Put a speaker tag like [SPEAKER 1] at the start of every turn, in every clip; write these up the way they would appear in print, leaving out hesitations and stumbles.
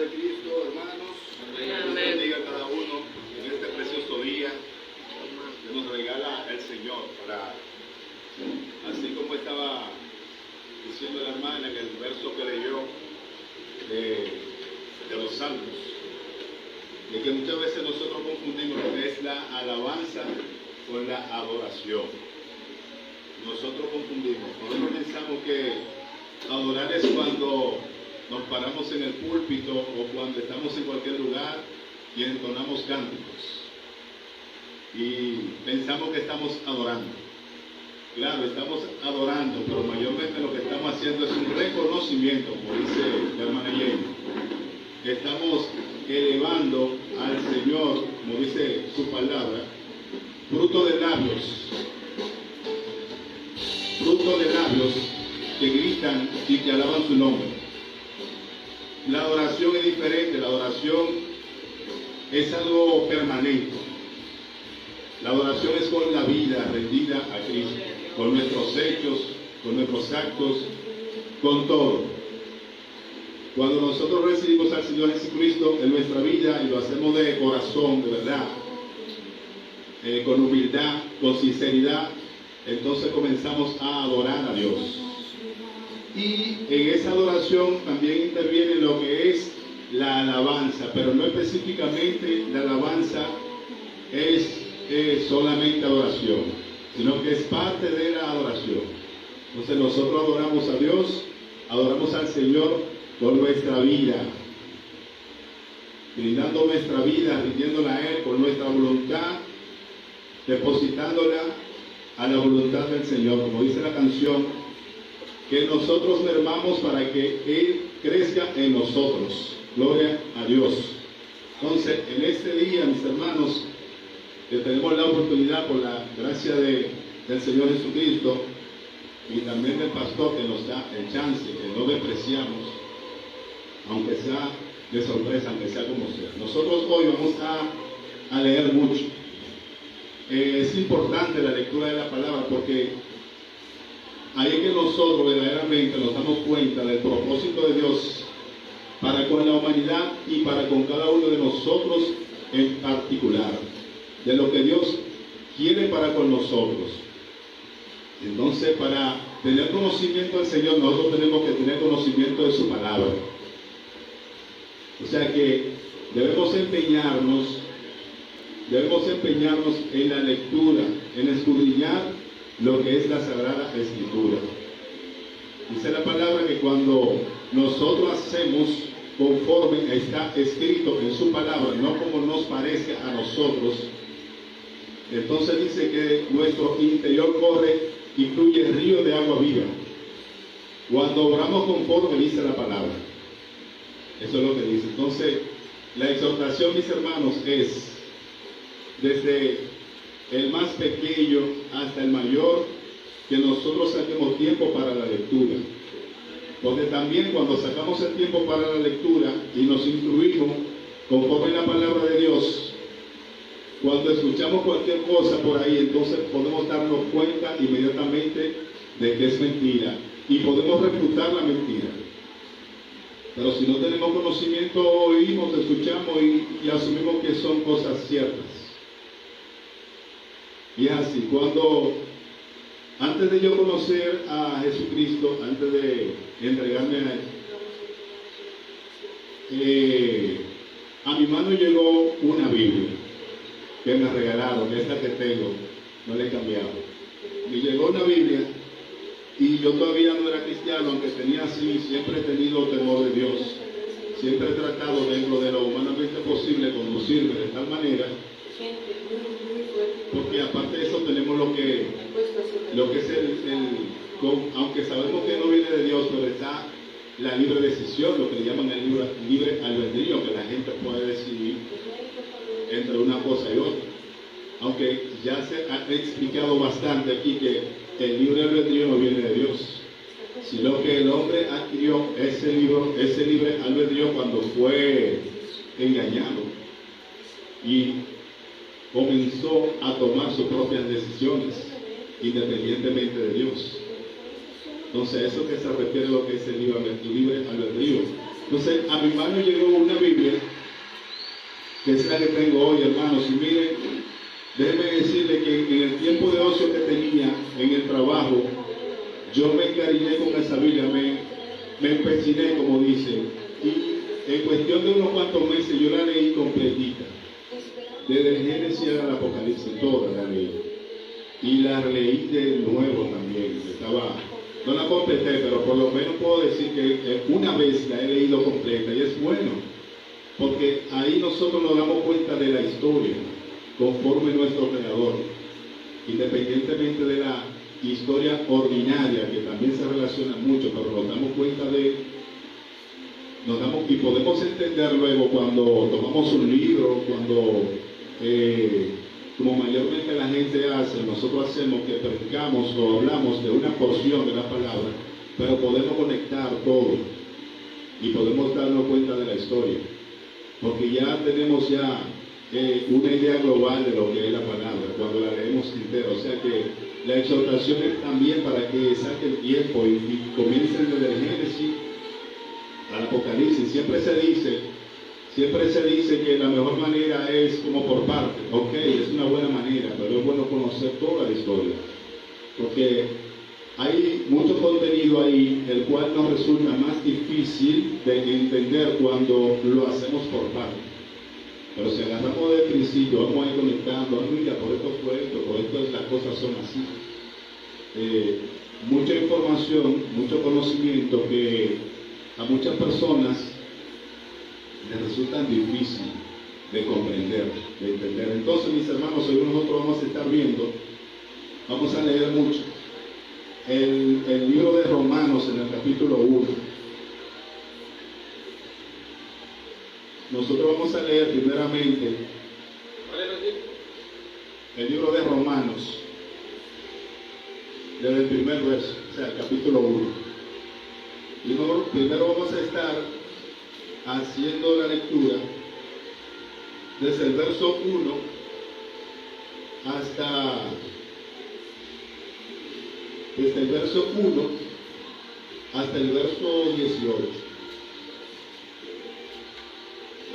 [SPEAKER 1] de Cristo, hermanos. Dios bendiga a cada uno en este precioso día que nos regala el Señor para, así como estaba diciendo la hermana en el verso que leyó de los Salmos, de que muchas veces nosotros confundimos lo que es la alabanza con la adoración. Nosotros confundimos. Nosotros pensamos que adorar es cuando nos paramos en el púlpito o cuando estamos en cualquier lugar y entonamos cánticos. Y pensamos que estamos adorando. Claro, estamos adorando, pero mayormente lo que estamos haciendo es un reconocimiento, como dice la hermana Jenny. Estamos elevando al Señor, como dice su palabra, fruto de labios que gritan y que alaban su nombre. La adoración es diferente, la adoración es algo permanente. La adoración es con la vida rendida a Cristo, con nuestros hechos, con nuestros actos, con todo. Cuando nosotros recibimos al Señor Jesucristo en nuestra vida y lo hacemos de corazón, de verdad, con humildad, con sinceridad, entonces comenzamos a adorar a Dios. Y en esa adoración también interviene lo que es la alabanza, pero no específicamente la alabanza es solamente adoración, sino que es parte de la adoración. Entonces nosotros adoramos a Dios, adoramos al Señor con nuestra vida, brindando nuestra vida, rindiéndola a Él con nuestra voluntad, depositándola a la voluntad del Señor, como dice la canción, que nosotros mermamos para que Él crezca en nosotros. Gloria a Dios. Entonces, en este día, mis hermanos, que tenemos la oportunidad por la gracia del Señor Jesucristo y también del pastor que nos da el chance, que no despreciamos, aunque sea de sorpresa, aunque sea como sea. Nosotros hoy vamos a leer mucho. Es importante la lectura de la palabra porque ahí es que nosotros verdaderamente nos damos cuenta del propósito de Dios para con la humanidad y para con cada uno de nosotros en particular, de lo que Dios quiere para con nosotros. Entonces, para tener conocimiento del Señor, nosotros tenemos que tener conocimiento de su palabra. O sea que debemos empeñarnos en la lectura, en escudriñar lo que es la Sagrada Escritura. Dice la palabra que cuando nosotros hacemos conforme está escrito en su palabra, no como nos parece a nosotros, entonces dice que nuestro interior corre y fluye el río de agua viva. Cuando oramos conforme dice la palabra. Eso es lo que dice. Entonces, la exhortación, mis hermanos, es desde el más pequeño hasta el mayor, que nosotros saquemos tiempo para la lectura. Porque también cuando sacamos el tiempo para la lectura y nos instruimos conforme la palabra de Dios, cuando escuchamos cualquier cosa por ahí, entonces podemos darnos cuenta inmediatamente de que es mentira y podemos refutar la mentira. Pero si no tenemos conocimiento, oímos, escuchamos y asumimos que son cosas ciertas. Y es así, antes de yo conocer a Jesucristo, antes de entregarme a Él, a mi mano llegó una Biblia que me regalaron, esta que tengo, no la he cambiado. Me llegó una Biblia y yo todavía no era cristiano, aunque siempre he tenido temor de Dios. Siempre he tratado dentro de lo humanamente posible conducirme de tal manera, porque aparte de eso tenemos lo que es aunque sabemos que no viene de Dios, pero está la libre decisión, lo que le llaman el libre albedrío, que la gente puede decidir entre una cosa y otra. Aunque ya se ha explicado bastante aquí que el libre albedrío no viene de Dios, sino que el hombre adquirió ese libre albedrío cuando fue engañado y comenzó a tomar sus propias decisiones independientemente de Dios. Entonces, eso que se refiere a lo que es el libre albedrío. Entonces, a mi mano llegó una Biblia, que es la que tengo hoy, hermanos. Y miren, déjenme decirle que en el tiempo de ocio que tenía en el trabajo, yo me encariñé con esa Biblia, me empeciné, como dicen. Y en cuestión de unos cuantos meses yo la leí completita. Desde el Génesis al Apocalipsis, toda la leí. Y la leí de nuevo también. No la completé, pero por lo menos puedo decir que una vez la he leído completa. Y es bueno, porque ahí nosotros nos damos cuenta de la historia, conforme nuestro Creador. Independientemente de la historia ordinaria, que también se relaciona mucho, pero nos damos cuenta y podemos entender luego cuando tomamos un libro, cuando como mayormente la gente hace, nosotros hacemos que predicamos o hablamos de una porción de la palabra, pero podemos conectar todo y podemos darnos cuenta de la historia, porque ya tenemos una idea global de lo que es la palabra cuando la leemos entera. O sea que la exhortación es también para que saquen tiempo y comiencen desde el Génesis al Apocalipsis. Siempre se dice que la mejor manera es como por partes. Ok, es una buena manera, pero es bueno conocer toda la historia, porque hay mucho contenido ahí, el cual nos resulta más difícil de entender cuando lo hacemos por partes. Pero si agarramos del principio, vamos a ir conectando, mira, por esto fue esto, por esto las cosas son así. Mucha información, mucho conocimiento que a muchas personas les resultan difícil de comprender, de entender. Entonces, mis hermanos, hoy nosotros vamos a estar viendo, vamos a leer mucho el libro de Romanos en el capítulo 1. Nosotros vamos a leer primeramente el libro de Romanos, desde el primer verso, o sea, el capítulo 1. Y primero vamos a estar haciendo la lectura desde el verso 1 hasta el verso 18.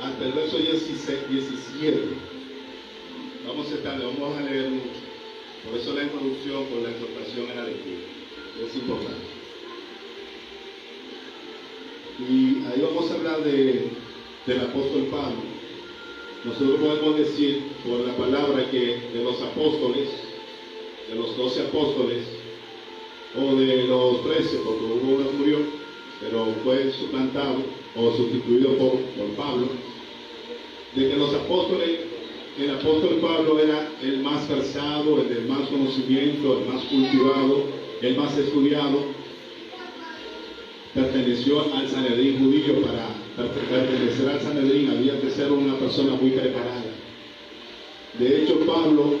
[SPEAKER 1] Hasta el verso 17. Vamos a leer mucho. Por eso la introducción con la exhortación en la lectura. Es importante. Y ahí vamos a hablar del apóstol Pablo. Nosotros podemos decir por la palabra que de los apóstoles, de los 12 apóstoles, o de los 13, porque uno murió, pero fue suplantado o sustituido por Pablo, de que los apóstoles, el apóstol Pablo era el más versado, el del más conocimiento, el más cultivado, el más estudiado. Perteneció al Sanedrín judío. Para pertenecer al Sanedrín había que ser una persona muy preparada. De hecho, Pablo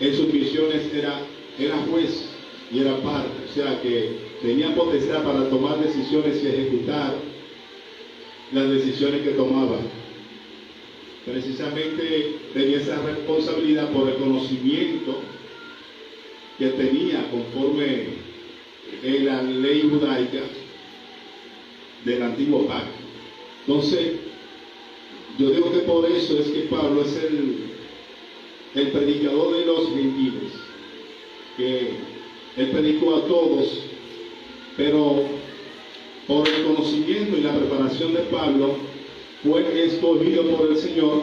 [SPEAKER 1] en sus misiones era juez y era parte, o sea que tenía potestad para tomar decisiones y ejecutar las decisiones que tomaba. Precisamente tenía esa responsabilidad por el conocimiento que tenía conforme en la ley judaica del antiguo pacto. Entonces, yo digo que por eso es que Pablo es el predicador de los gentiles, que él predicó a todos, pero por el conocimiento y la preparación de Pablo fue escogido por el Señor,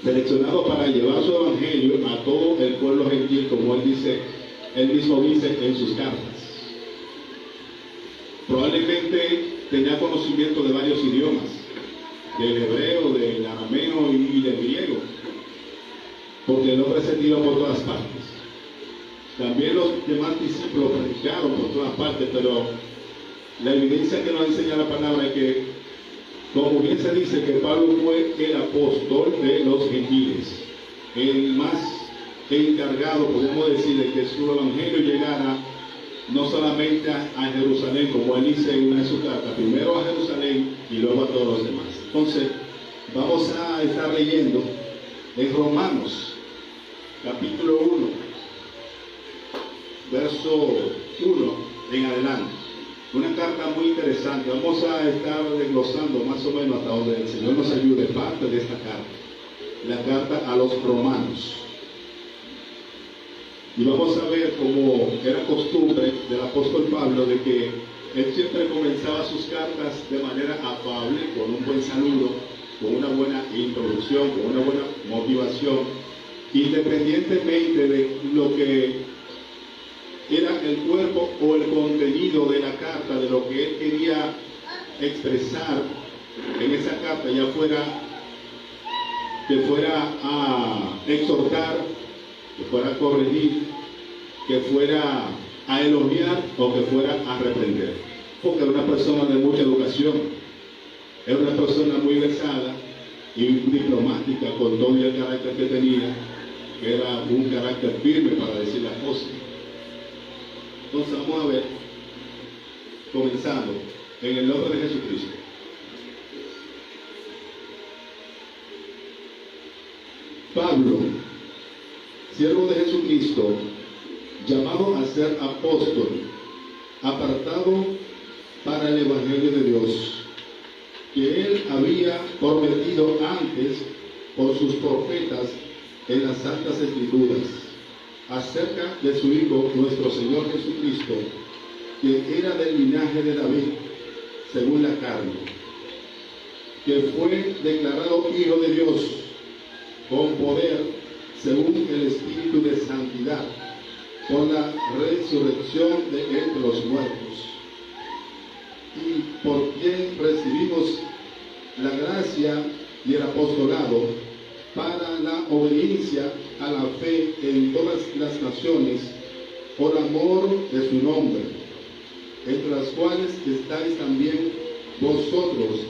[SPEAKER 1] seleccionado para llevar su evangelio a todo el pueblo gentil, como él mismo dice en sus cartas. Probablemente tenía conocimiento de varios idiomas, del hebreo, del arameo y del griego, porque el hombre se tiró por todas partes. También los demás discípulos predicaron por todas partes, pero la evidencia que nos enseña la palabra es que, como bien se dice, que Pablo fue el apóstol de los gentiles, el más encargado, podemos decir, de que su evangelio llegara no solamente a Jerusalén, como él dice en una de sus cartas, primero a Jerusalén y luego a todos los demás. Entonces, vamos a estar leyendo en Romanos, capítulo 1, verso 1 en adelante. Una carta muy interesante. Vamos a estar desglosando más o menos hasta donde el Señor nos ayude parte de esta carta. La carta a los romanos. Y vamos a ver cómo era costumbre del apóstol Pablo de que él siempre comenzaba sus cartas de manera afable, con un buen saludo, con una buena introducción, con una buena motivación, independientemente de lo que era el cuerpo o el contenido de la carta, de lo que él quería expresar en esa carta, ya fuera que fuera a exhortar, que fuera a corregir, que fuera a elogiar o que fuera a reprender. Porque era una persona de mucha educación, era una persona muy versada y diplomática, con todo el carácter que tenía, que era un carácter firme para decir las cosas. Entonces vamos a ver, comenzando en el nombre de Jesucristo. Pablo, siervo de Jesucristo, llamado a ser apóstol, apartado para el Evangelio de Dios, que él había prometido antes por sus profetas en las Santas Escrituras, acerca de su Hijo, nuestro Señor Jesucristo, que era del linaje de David, según la carne, que fue declarado Hijo de Dios, con poder, según el Espíritu de Santidad, por la resurrección de entre los muertos, y por quien recibimos la gracia y el apostolado para la obediencia a la fe en todas las naciones, por amor de su nombre, entre las cuales estáis también vosotros,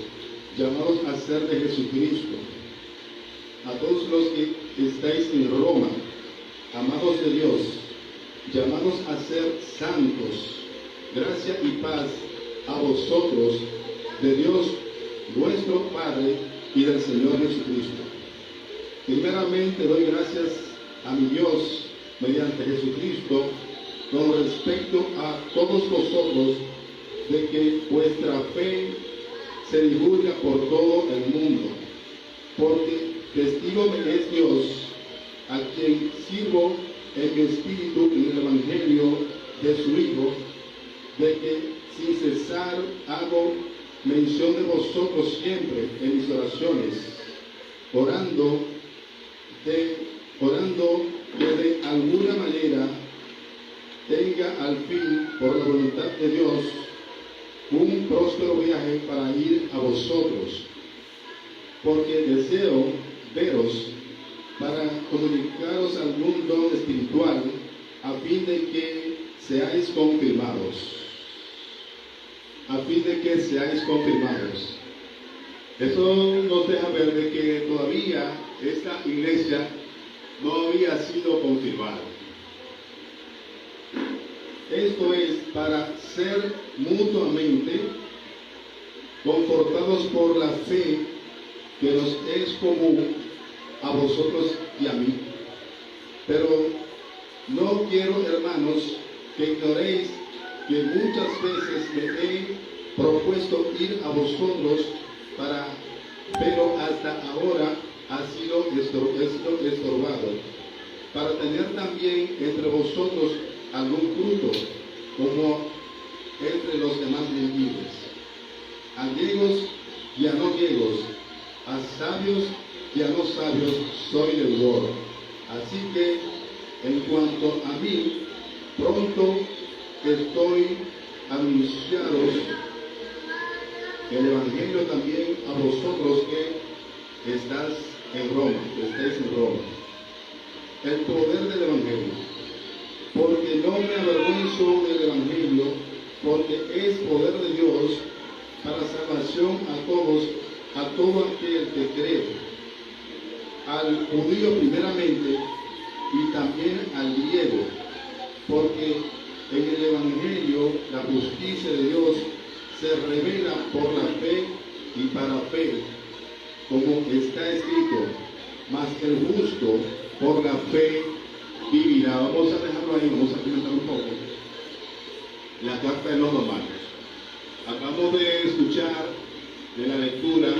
[SPEAKER 1] llamados a ser de Jesucristo. A todos los que estáis en Roma, amados de Dios, llamados a ser santos, gracia y paz a vosotros, de Dios nuestro Padre y del Señor Jesucristo. Primeramente doy gracias a mi Dios mediante Jesucristo con respecto a todos vosotros, de que vuestra fe se divulga por todo el mundo, porque testigo me es Dios, a quien sirvo en mi espíritu en el Evangelio de su Hijo, de que sin cesar hago mención de vosotros siempre en mis oraciones, orando que de alguna manera tenga al fin, por la voluntad de Dios, un próspero viaje para ir a vosotros, porque deseo veros para comunicaros algún don espiritual, a fin de que seáis confirmados. A fin de que seáis confirmados. Eso nos deja ver de que todavía esta iglesia no había sido confirmada. Esto es para ser mutuamente confortados por la fe que nos es común a vosotros y a mí. Pero no quiero, hermanos, que ignoréis que muchas veces me he propuesto ir a vosotros, pero hasta ahora ha sido estorbado, para tener también entre vosotros algún fruto, como entre los demás gentiles, a griegos y a no griegos, a sabios y a no sabios soy deudor. Así que, en cuanto a mí, pronto estoy a anunciaros el Evangelio también a vosotros que estáis en Roma. El poder del Evangelio, porque no me avergüenzo del Evangelio, porque es poder de Dios para salvación a todo aquel que cree, al judío primeramente y también al griego, porque en el Evangelio la justicia de Dios se revela por la fe y para fe, como está escrito, mas el justo por la fe vivirá. Vamos a dejarlo ahí, vamos a comentar un poco la carta de los romanos. Acabamos de escuchar de la lectura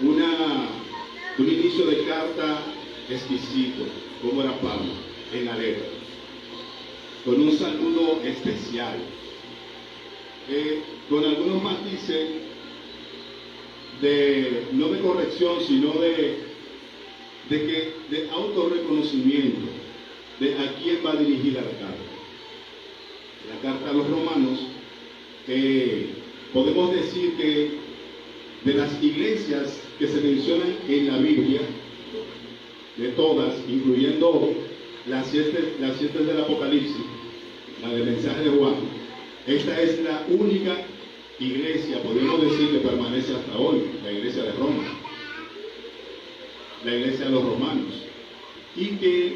[SPEAKER 1] un inicio de carta exquisito, como era Pablo, en la letra, con un saludo especial, con algunos matices no de corrección, sino de autorreconocimiento de a quién va dirigida la carta. La carta a los romanos, podemos decir que de las iglesias que se mencionan en la Biblia, de todas, incluyendo las siete del Apocalipsis, la del mensaje de Juan, esta es la única iglesia, podemos decir, que permanece hasta hoy, la iglesia de Roma, la iglesia de los romanos, y que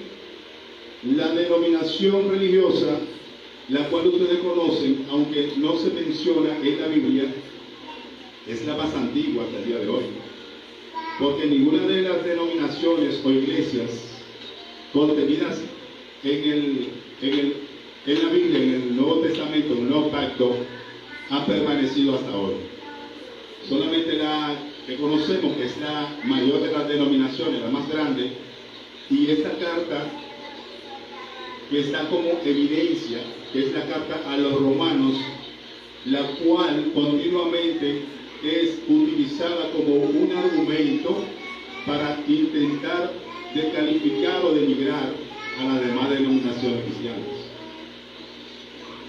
[SPEAKER 1] la denominación religiosa, la cual ustedes conocen, aunque no se menciona en la Biblia, es la más antigua hasta el día de hoy, porque ninguna de las denominaciones o iglesias contenidas en la Biblia, en el Nuevo Testamento, en el Nuevo Pacto, ha permanecido hasta hoy. Solamente la que conocemos, que es la mayor de las denominaciones, la más grande, y esta carta que está como evidencia, que es la carta a los romanos, la cual continuamente es utilizada como un argumento para intentar descalificar o denigrar a las demás denominaciones cristianas.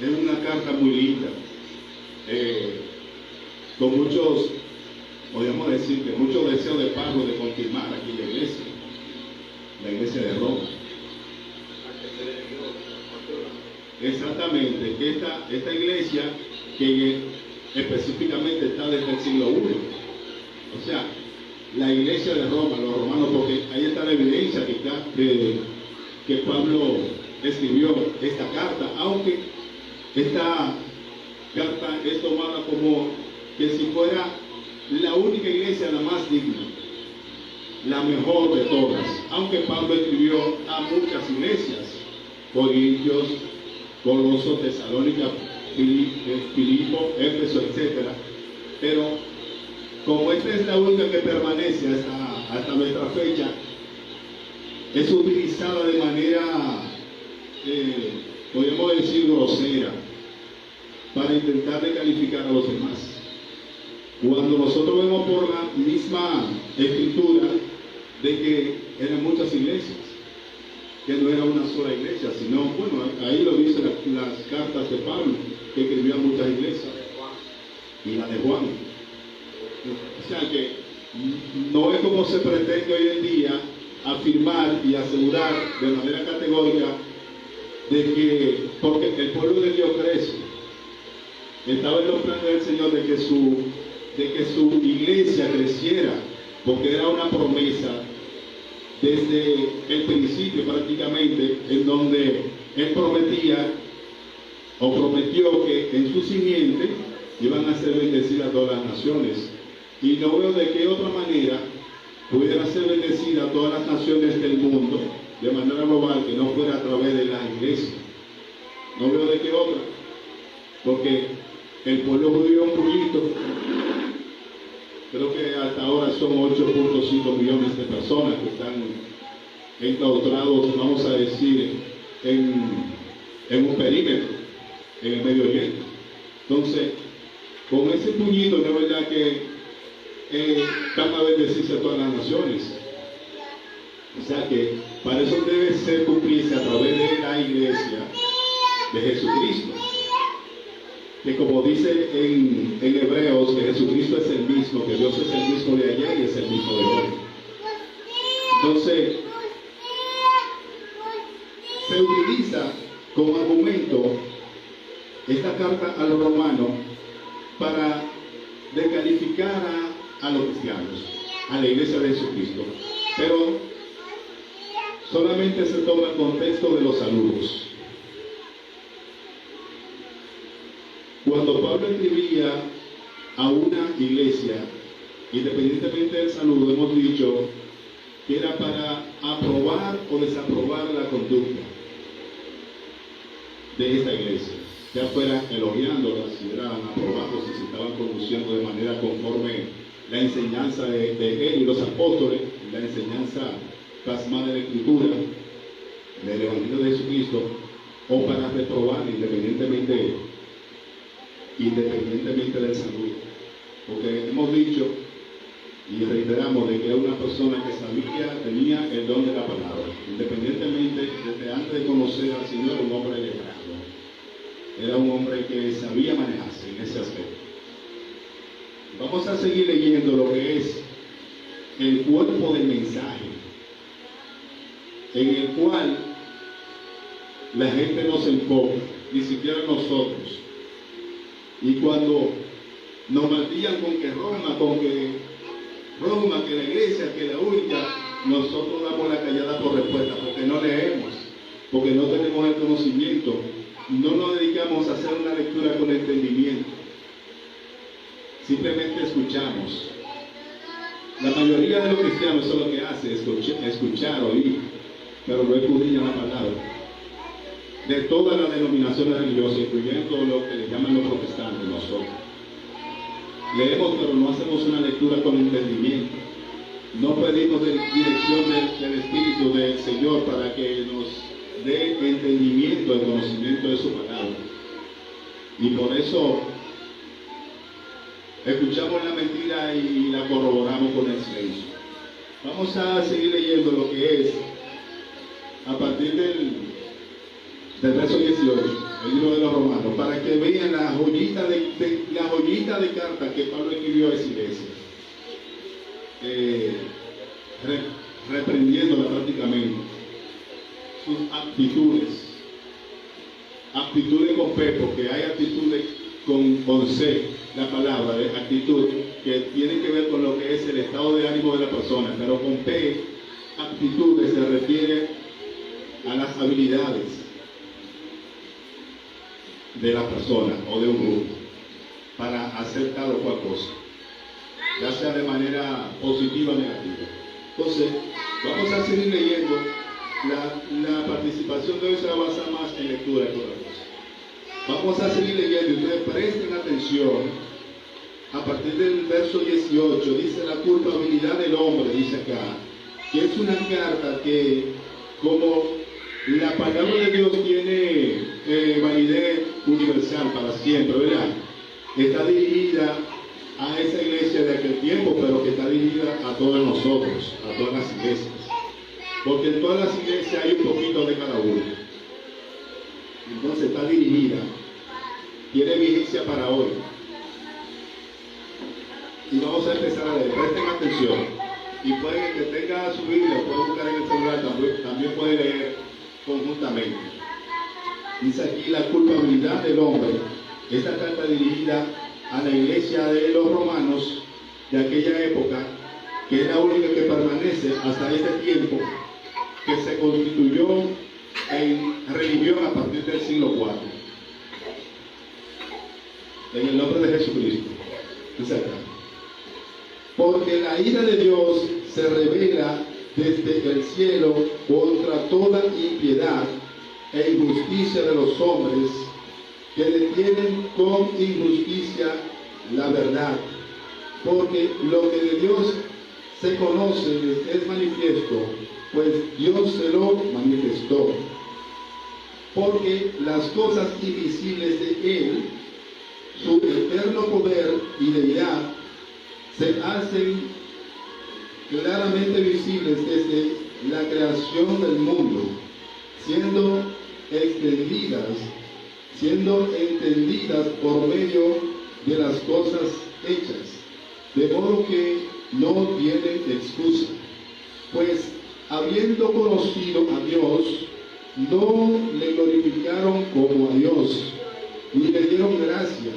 [SPEAKER 1] Es una carta muy linda, con muchos, podríamos decir, que muchos deseos de Pablo de confirmar aquí la iglesia de Roma. Exactamente, que esta iglesia que específicamente está desde el siglo I, o sea, la iglesia de Roma, los romanos, porque ahí está la evidencia que Pablo escribió esta carta, aunque esta carta es tomada como que si fuera la única iglesia, la más digna, la mejor de todas, aunque Pablo escribió a muchas iglesias, Corintios, Colosos, Tesalónica, Filipo, Éfeso, etc. Pero como esta es la única que permanece hasta nuestra fecha, es utilizada de manera, podemos decir, grosera, para intentar descalificar a los demás. Cuando nosotros vemos por la misma escritura de que eran muchas iglesias, que no era una sola iglesia, sino, bueno, ahí lo dicen las cartas de Pablo, que escribió a muchas iglesias, y la de Juan. O sea que no es como se pretende hoy en día afirmar y asegurar de manera categórica de que, porque el pueblo de Dios crece, estaba en los planes del Señor de que su iglesia creciera, porque era una promesa desde el principio prácticamente, en donde Él prometía o prometió que en su simiente iban a ser bendecidas todas las naciones. Y no veo de qué otra manera pudiera ser bendecida todas las naciones del mundo de manera global que no fuera a través de la iglesia. No veo de qué otra, porque el pueblo judío es un poquito, creo que hasta ahora son 8.5 millones de personas que están enclaustrados, vamos a decir, en un perímetro, en el Medio Oriente. Entonces, con ese puñito, de verdad que van a bendecirse a todas las naciones. O sea que para eso debe ser cumplirse a través de la iglesia de Jesucristo. Que como dice en Hebreos, que Jesucristo es el mismo, que Dios es el mismo de ayer y es el mismo de hoy. Entonces, se utiliza como argumento esta carta a los romanos para descalificar a los cristianos, a la iglesia de Jesucristo. Pero solamente se toma el contexto de los saludos. Cuando Pablo escribía a una iglesia, independientemente del saludo, hemos dicho que era para aprobar o desaprobar la conducta de esta iglesia. ya fuera elogiándolas, si eran aprobados, si se estaban conduciendo de manera conforme la enseñanza de él y los apóstoles, la enseñanza plasmada en la Escritura, del Evangelio de Jesucristo, o para reprobar independientemente del saludo. Porque hemos dicho y reiteramos de que era una persona que tenía el don de la palabra, independientemente, desde antes de conocer al Señor, un hombre letrado. Era un hombre que sabía manejarse en ese aspecto. Vamos a seguir leyendo lo que es el cuerpo del mensaje, en el cual la gente no se enfoca, ni siquiera nosotros. Y cuando nos martillan con que Roma, que la iglesia, que la única, nosotros damos la callada por respuesta, porque no leemos, porque no tenemos el conocimiento, no nos dedicamos a hacer una lectura con entendimiento, simplemente escuchamos. La mayoría de los cristianos eso es lo que hace, escuchar, oír, pero no escudriñan la palabra. De todas las denominaciones religiosas, incluyendo lo que le llaman los protestantes, nosotros leemos, pero no hacemos una lectura con entendimiento. No pedimos dirección del Espíritu del Señor para que nos dé entendimiento, el conocimiento de su palabra. Y por eso escuchamos la mentira y la corroboramos con el silencio. Vamos a seguir leyendo lo que es, a partir del verso 18, el libro de los Romanos, para que vean la joyita de carta que Pablo escribió a esa iglesia, reprendiéndola prácticamente, sus actitudes con P, porque hay actitudes con C, la palabra de actitud, que tiene que ver con lo que es el estado de ánimo de la persona, pero con P, actitudes, se refiere a las habilidades de la persona o de un grupo para hacer tal o cual cosa, ya sea de manera positiva o negativa. Entonces, vamos a seguir leyendo. La participación de hoy se va a basar más en lectura que otra cosa. Vamos a seguir leyendo y ustedes presten atención. A partir del verso 18 dice la culpabilidad del hombre, dice acá, que es una carta que, como la palabra de Dios tiene validez universal para siempre, ¿verdad? Está dirigida a esa iglesia de aquel tiempo, pero que está dirigida a todos nosotros, a todas las iglesias. Porque en todas las iglesias hay un poquito de cada uno. Entonces está dirigida, tiene vigencia para hoy. Y vamos a empezar a leer, presten atención. Y puede que tenga su Biblia, puede buscar en el celular, también puede leer conjuntamente. Dice aquí la culpabilidad del hombre. Esta carta dirigida a la iglesia de los romanos de aquella época, que es la única que permanece hasta este tiempo, que se constituyó en religión a partir del siglo IV. En el nombre de Jesucristo. Dice acá: porque la ira de Dios se revela desde el cielo contra toda impiedad e injusticia de los hombres que detienen con injusticia la verdad. Porque lo que de Dios se conoce es manifiesto, pues Dios se lo manifestó. Porque las cosas invisibles de Él, su eterno poder y deidad, se hacen claramente visibles desde la creación del mundo, siendo entendidas por medio de las cosas hechas, de modo que no tienen excusa. Pues habiendo conocido a Dios, no le glorificaron como a Dios, ni le dieron gracias,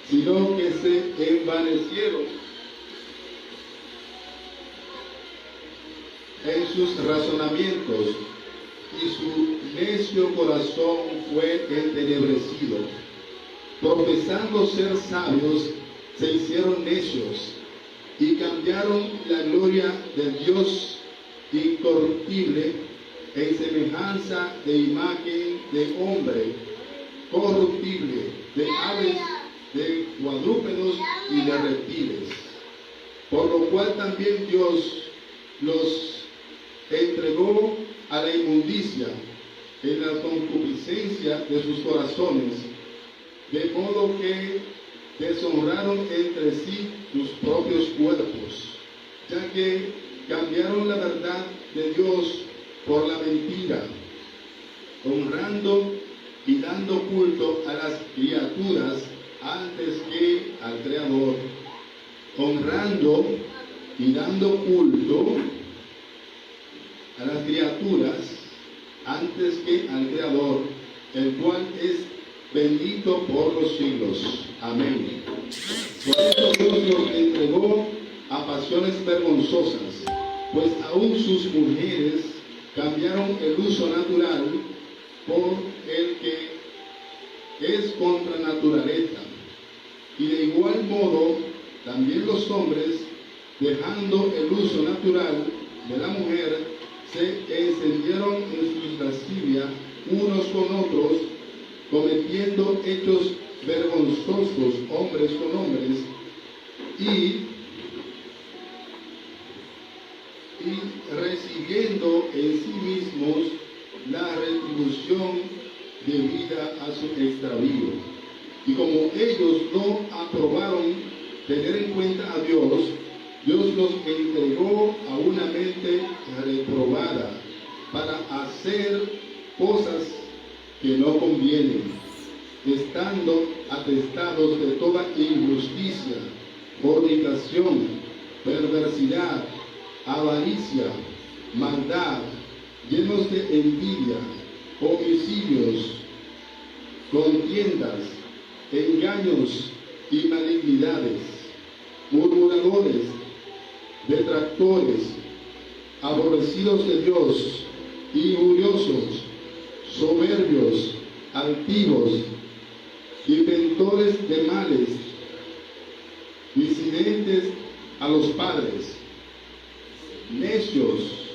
[SPEAKER 1] sino que se envanecieron en sus razonamientos, y su necio corazón fue entenebrecido. Profesando ser sabios, se hicieron necios, y cambiaron la gloria del Dios incorruptible en semejanza de imagen de hombre, corruptible, de aves, de cuadrúpedos y de reptiles. Por lo cual también Dios los entregó a la inmundicia en la concupiscencia de sus corazones, de modo que deshonraron entre sí sus propios cuerpos, ya que cambiaron la verdad de Dios por la mentira, honrando y dando culto a las criaturas antes que al Creador, honrando y dando culto a las criaturas antes que al Creador, el cual es bendito por los siglos. Amén. Por eso Dios los entregó a pasiones vergonzosas, pues aún sus mujeres cambiaron el uso natural por el que es contra naturaleza. Y de igual modo, también los hombres, dejando el uso natural de la mujer, se encendieron en sus lascivias unos con otros, cometiendo hechos vergonzosos hombres con hombres, y recibiendo en sí mismos la retribución debida a su extravío. Y como ellos no aprobaron tener en cuenta a Dios, Dios los entregó a una mente reprobada para hacer cosas que no convienen, estando atestados de toda injusticia, fornicación, perversidad, avaricia, maldad, llenos de envidia, homicidios, contiendas, engaños y malignidades, murmuradores, detractores, aborrecidos de Dios, injuriosos, soberbios, altivos, inventores de males, disidentes a los padres, necios,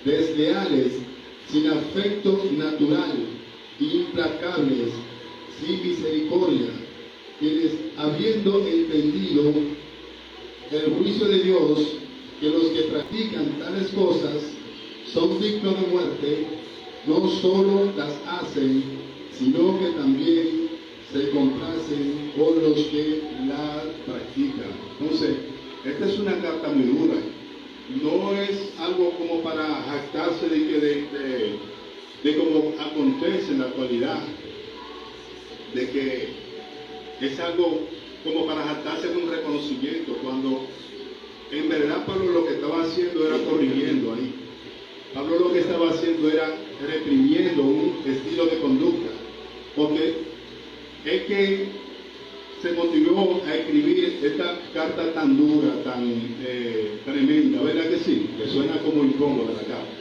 [SPEAKER 1] desleales, sin afecto natural, implacables, sin misericordia, quienes, habiendo entendido el juicio de Dios, que los que practican tales cosas son dignos de muerte, no solo las hacen, sino que también se complacen con los que las practican. Entonces, esta es una carta muy dura. No es algo como para jactarse de cómo acontece en la actualidad, de que es algo como para jactarse de un reconocimiento, cuando en verdad Pablo lo que estaba haciendo era corrigiendo ahí. Pablo lo que estaba haciendo era reprimiendo un estilo de conducta, porque es que se motivó a escribir esta carta tan dura, tan tremenda, ¿verdad que sí? Que suena como incómoda la carta.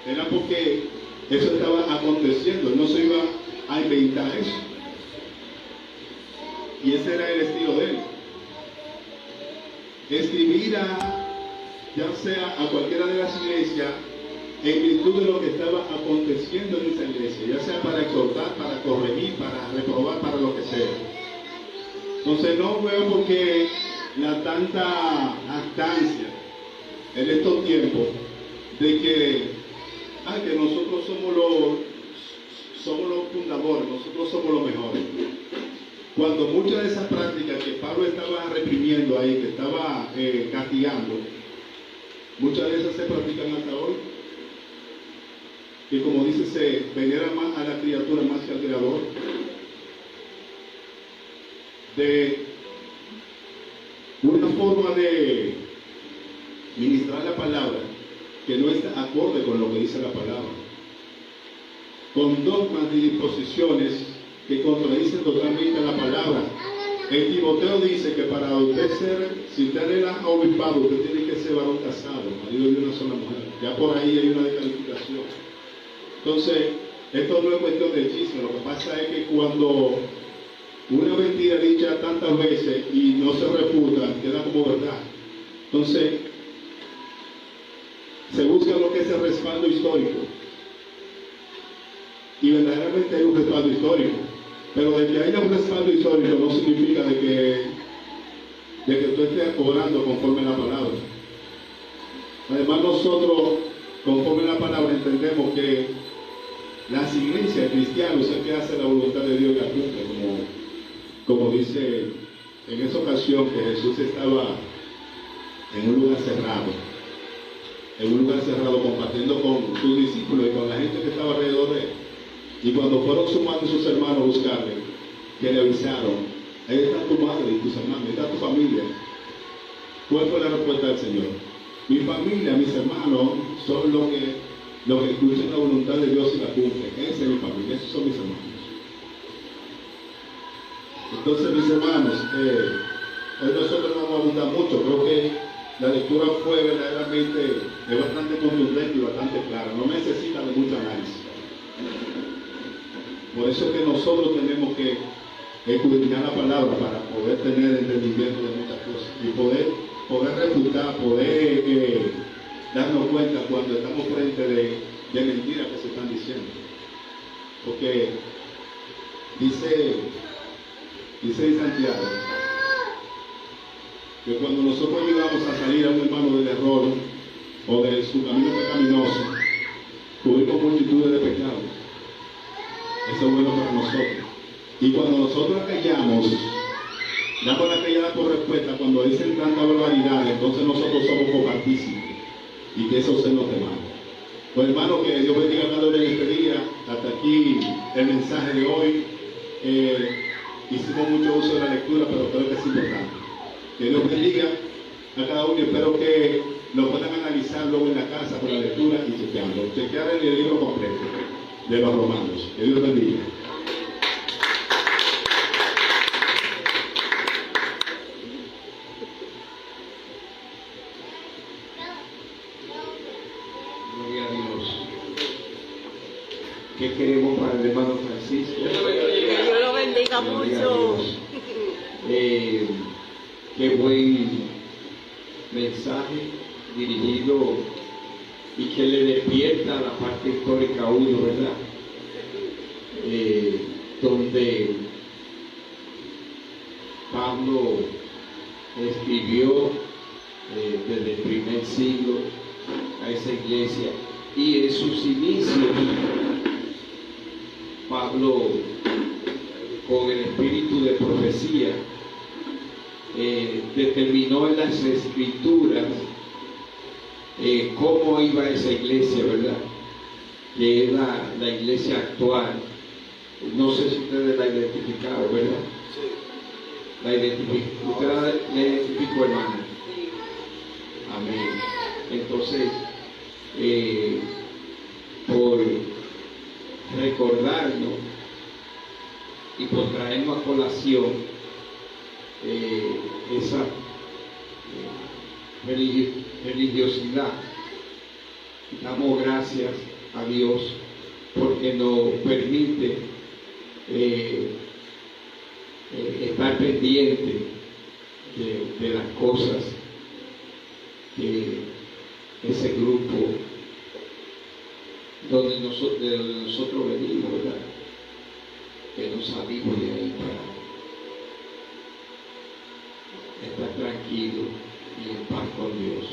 [SPEAKER 1] Era porque eso estaba aconteciendo, no se iba a inventar eso. Y ese era el estilo de él. Escribir ya sea a cualquiera de las iglesias, en virtud de lo que estaba aconteciendo en esa iglesia, ya sea para exhortar, para corregir, para reprobar, para lo que sea. Entonces no veo por qué la tanta jactancia en estos tiempos de que nosotros somos los fundadores, nosotros somos los mejores. Cuando muchas de esas prácticas que Pablo estaba reprimiendo ahí, que estaba castigando, muchas de esas se practican hasta hoy. Y como dice, se venera más a la criatura más que al Creador. De una forma de ministrar la palabra que no está acorde con lo que dice la palabra, con dogmas y disposiciones que contradicen totalmente la palabra. El Timoteo dice que para usted ser, si usted era obispado, usted tiene que ser varón casado, marido de una sola mujer. Ya por ahí hay una descalificación. Entonces, esto no es cuestión de chisme. Lo que pasa es que cuando una mentira dicha tantas veces y no se refuta, queda como verdad. Entonces, se busca lo que es el respaldo histórico. y verdaderamente hay un respaldo histórico. Pero de que haya un respaldo histórico no significa de que tú estés orando conforme a la palabra. Además nosotros, conforme a la palabra, entendemos que las iglesias cristianas es que hace la voluntad de Dios y la cumple, como dice en esa ocasión que Jesús estaba en un lugar cerrado compartiendo con sus discípulos y con la gente que estaba alrededor de él. Y cuando fueron su madre y sus hermanos a buscarle, que le avisaron, ahí está tu madre y tus hermanos, ahí está tu familia. ¿Cuál fue la respuesta del Señor? Mi familia, mis hermanos, son los que escuchan la voluntad de Dios y la cumplen. Esa es mi familia, esos son mis hermanos. Entonces, mis hermanos, hoy nosotros no vamos a abundar mucho. Creo que la lectura fue verdaderamente bastante contundente y bastante clara. No necesita de mucho análisis. Por eso es que nosotros tenemos que escudriñar la palabra para poder tener entendimiento de muchas cosas y poder refutar, darnos cuenta cuando estamos frente de mentiras que se están diciendo. Porque dice en Santiago que cuando nosotros llegamos a salir a un hermano del error o de su camino pecaminoso, cubrimos multitudes de pecados. Eso es bueno para nosotros. Y cuando nosotros callamos, damos la callada por respuesta, cuando dicen tanta barbaridad, entonces nosotros somos copartícipes y que eso se nos demanda. Pues hermano, que Dios bendiga a cada uno en este día. Hasta aquí el mensaje de hoy. Hicimos mucho uso de la lectura, pero creo que es importante. Que Dios bendiga a cada uno y espero que lo puedan analizar luego en la casa con la lectura y chequeando. Chequear el libro completo de los Romanos. Que Dios bendiga.
[SPEAKER 2] Gloria a Dios. ¿Qué queremos para el hermano Francisco?
[SPEAKER 3] Que Dios lo bendiga mucho.
[SPEAKER 2] Qué buen mensaje dirigido y que le despierta la parte histórica a uno, ¿verdad? Donde Pablo escribió desde el primer siglo a esa iglesia y en sus inicios Pablo, con el espíritu de profecía, determinó en las escrituras cómo iba esa iglesia, ¿verdad? Que es la iglesia actual. No sé si ustedes la identificaron, ¿verdad? La identificó. ¿Usted la identificó, hermana? Amén. Entonces, por recordarnos y por traernos a colación esa religiosidad, damos gracias a Dios porque nos permite estar pendiente de las cosas que ese grupo de donde nosotros venimos, ¿verdad? Que no salimos de ahí para estar tranquilos y en paz con Dios.